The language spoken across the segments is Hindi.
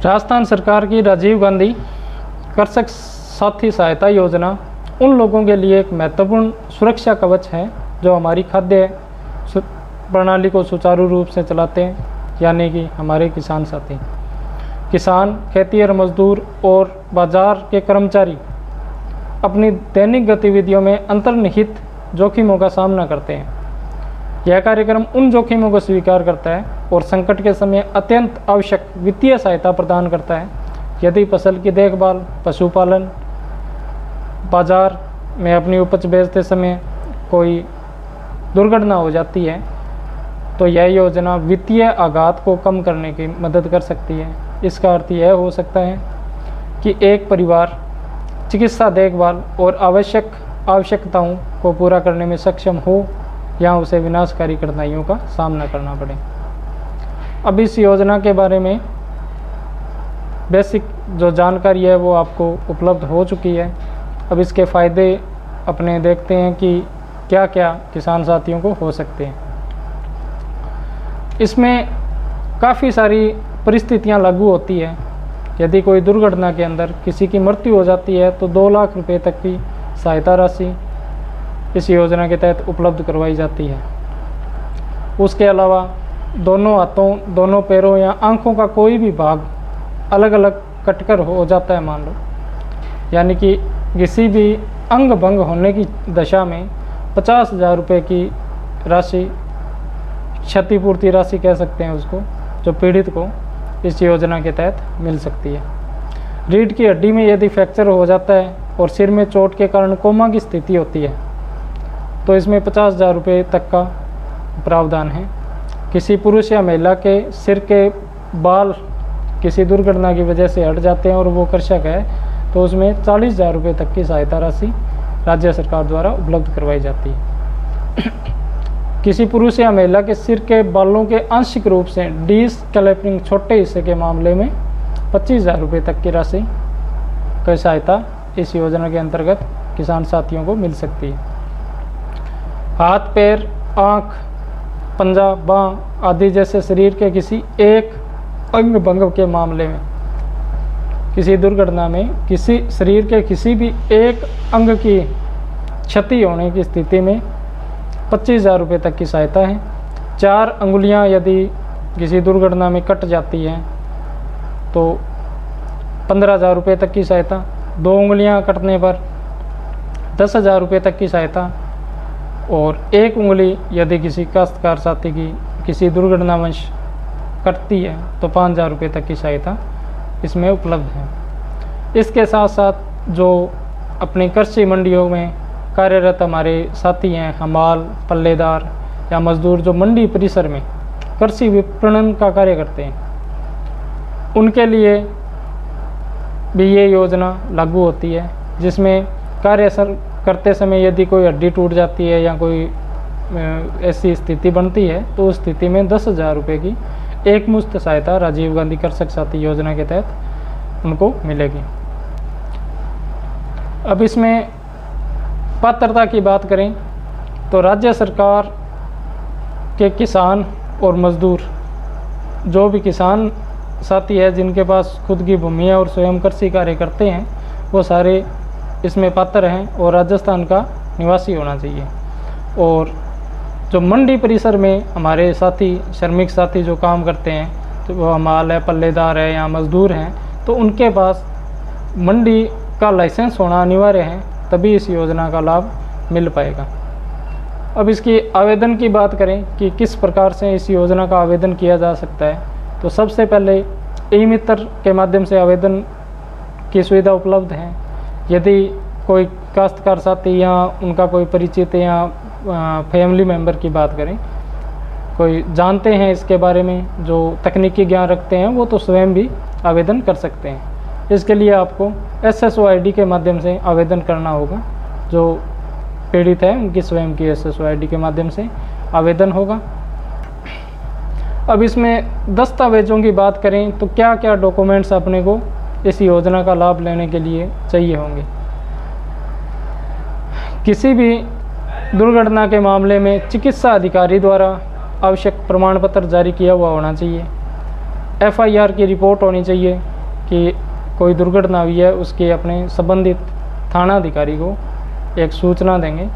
राजस्थान सरकार की राजीव गांधी कृषक साथी सहायता योजना उन लोगों के लिए एक महत्वपूर्ण सुरक्षा कवच है जो हमारी खाद्य प्रणाली को सुचारू रूप से चलाते हैं, यानी कि हमारे किसान साथी। किसान, खेतिहर मजदूर और बाजार के कर्मचारी अपनी दैनिक गतिविधियों में अंतर्निहित जोखिमों का सामना करते हैं। यह कार्यक्रम उन जोखिमों को स्वीकार करता है और संकट के समय अत्यंत आवश्यक वित्तीय सहायता प्रदान करता है। यदि फसल की देखभाल, पशुपालन, बाजार में अपनी उपज बेचते समय कोई दुर्घटना हो जाती है तो यह योजना वित्तीय आघात को कम करने की मदद कर सकती है। इसका अर्थ यह हो सकता है कि एक परिवार चिकित्सा देखभाल और आवश्यकताओं को पूरा करने में सक्षम हो या उसे विनाशकारी कठिनाइयों का सामना करना पड़े। अब इस योजना के बारे में बेसिक जो जानकारी है वो आपको उपलब्ध हो चुकी है। अब इसके फ़ायदे अपने देखते हैं कि क्या क्या किसान साथियों को हो सकते हैं। इसमें काफ़ी सारी परिस्थितियां लागू होती है। यदि कोई दुर्घटना के अंदर किसी की मृत्यु हो जाती है तो 2 लाख रुपए तक की सहायता राशि इस योजना के तहत उपलब्ध करवाई जाती है। उसके अलावा दोनों हाथों, दोनों पैरों या आंखों का कोई भी भाग अलग अलग कटकर हो जाता है मान लो, यानी कि किसी भी अंग भंग होने की दशा में 50,000 रुपये की राशि, क्षतिपूर्ति राशि कह सकते हैं उसको, जो पीड़ित को इस योजना के तहत मिल सकती है। रीढ़ की हड्डी में यदि फ्रैक्चर हो जाता है और सिर में चोट के कारण कोमा की स्थिति होती है तो इसमें 50,000 रुपये तक का प्रावधान है। किसी पुरुष या महिला के सिर के बाल किसी दुर्घटना की वजह से हट जाते हैं और वो कृषक है तो उसमें 40,000 रुपये तक की सहायता राशि राज्य सरकार द्वारा उपलब्ध करवाई जाती है। किसी पुरुष या महिला के सिर के बालों के आंशिक रूप से डिस्कैल्पिंग छोटे हिस्से के मामले में 25,000 रुपये तक की राशि की सहायता इस योजना के अंतर्गत किसान साथियों को मिल सकती है। हाथ, पैर, आँख, पंजा, बाँह आदि जैसे शरीर के किसी एक अंग भंग के मामले में, किसी दुर्घटना में किसी शरीर के किसी भी एक अंग की क्षति होने की स्थिति में 25,000 रुपये तक की सहायता है। 4 अंगुलियां यदि किसी दुर्घटना में कट जाती हैं तो 15,000 रुपये तक की सहायता। 2 उंगलियां कटने पर 10,000 रुपये तक की सहायता और 1 उंगली यदि किसी काश्तकार साथी की किसी दुर्घटनावश कटती है तो 5,000 रुपये तक की सहायता इसमें उपलब्ध है। इसके साथ साथ जो अपनी कृषि मंडियों में कार्यरत हमारे साथी हैं, हमाल, पल्लेदार या मजदूर जो मंडी परिसर में कृषि विपणन का कार्य करते हैं, उनके लिए भी ये योजना लागू होती है, जिसमें कार्य करते समय यदि कोई हड्डी टूट जाती है या कोई ऐसी स्थिति बनती है तो उस स्थिति में 10,000 रुपये की एक मुश्त सहायता राजीव गांधी कृषक साथी योजना के तहत उनको मिलेगी। अब इसमें पात्रता की बात करें तो राज्य सरकार के किसान और मजदूर, जो भी किसान साथी है जिनके पास खुद की भूमि है और स्वयं कृषि कार्य करते हैं, वो सारे इसमें पात्र हैं और राजस्थान का निवासी होना चाहिए। और जो मंडी परिसर में हमारे साथी, श्रमिक साथी जो काम करते हैं, तो वो हमाल है, पल्लेदार है या मजदूर हैं, तो उनके पास मंडी का लाइसेंस होना अनिवार्य है, तभी इस योजना का लाभ मिल पाएगा। अब इसकी आवेदन की बात करें कि किस प्रकार से इस योजना का आवेदन किया जा सकता है, तो सबसे पहले ई-मित्र के माध्यम से आवेदन की सुविधा उपलब्ध है। यदि कोई काश्तकार साथी या उनका कोई परिचित या फैमिली मेम्बर की बात करें, कोई जानते हैं इसके बारे में, जो तकनीकी ज्ञान रखते हैं, वो तो स्वयं भी आवेदन कर सकते हैं। इसके लिए आपको SSO-ID के माध्यम से आवेदन करना होगा। जो पीड़ित है उनकी स्वयं की SSO-ID के माध्यम से आवेदन होगा। अब इसमें दस्तावेज़ों की बात करें तो क्या क्या डॉक्यूमेंट्स अपने को इस योजना का लाभ लेने के लिए चाहिए होंगे। किसी भी दुर्घटना के मामले में चिकित्सा अधिकारी द्वारा आवश्यक प्रमाण पत्र जारी किया हुआ होना चाहिए। FIR की रिपोर्ट होनी चाहिए कि कोई दुर्घटना हुई है, उसके अपने संबंधित थानाधिकारी को एक सूचना देंगे,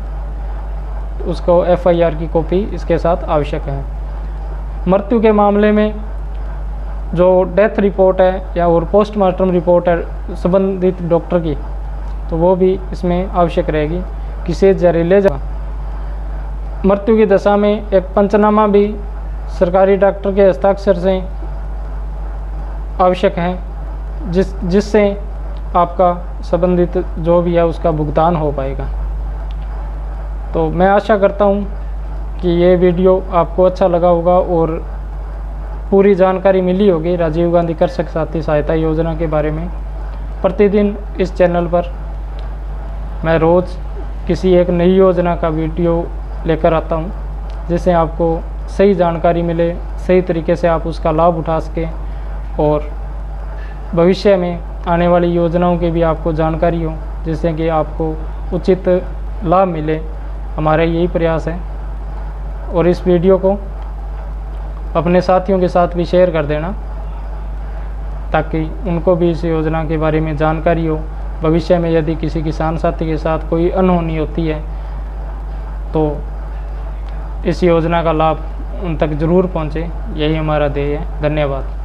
उसको FIR की कॉपी इसके साथ आवश्यक है। मृत्यु के मामले में जो डेथ रिपोर्ट है या और पोस्टमार्टम रिपोर्ट है संबंधित डॉक्टर की, तो वो भी इसमें आवश्यक रहेगी। किसी जहरीले मृत्यु की दशा में एक पंचनामा भी सरकारी डॉक्टर के हस्ताक्षर से आवश्यक है, जिससे आपका संबंधित जो भी है उसका भुगतान हो पाएगा। तो मैं आशा करता हूँ कि ये वीडियो आपको अच्छा लगा होगा और पूरी जानकारी मिली होगी राजीव गांधी कृषक साथी सहायता योजना के बारे में। प्रतिदिन इस चैनल पर मैं रोज़ किसी एक नई योजना का वीडियो लेकर आता हूँ, जिससे आपको सही जानकारी मिले, सही तरीके से आप उसका लाभ उठा सकें और भविष्य में आने वाली योजनाओं की भी आपको जानकारी हो, जिससे कि आपको उचित लाभ मिले। हमारा यही प्रयास है। और इस वीडियो को अपने साथियों के साथ भी शेयर कर देना, ताकि उनको भी इस योजना के बारे में जानकारी हो। भविष्य में यदि किसी किसान साथी के साथ कोई अनहोनी होती है तो इस योजना का लाभ उन तक ज़रूर पहुँचे। यही हमारा ध्येय है। धन्यवाद।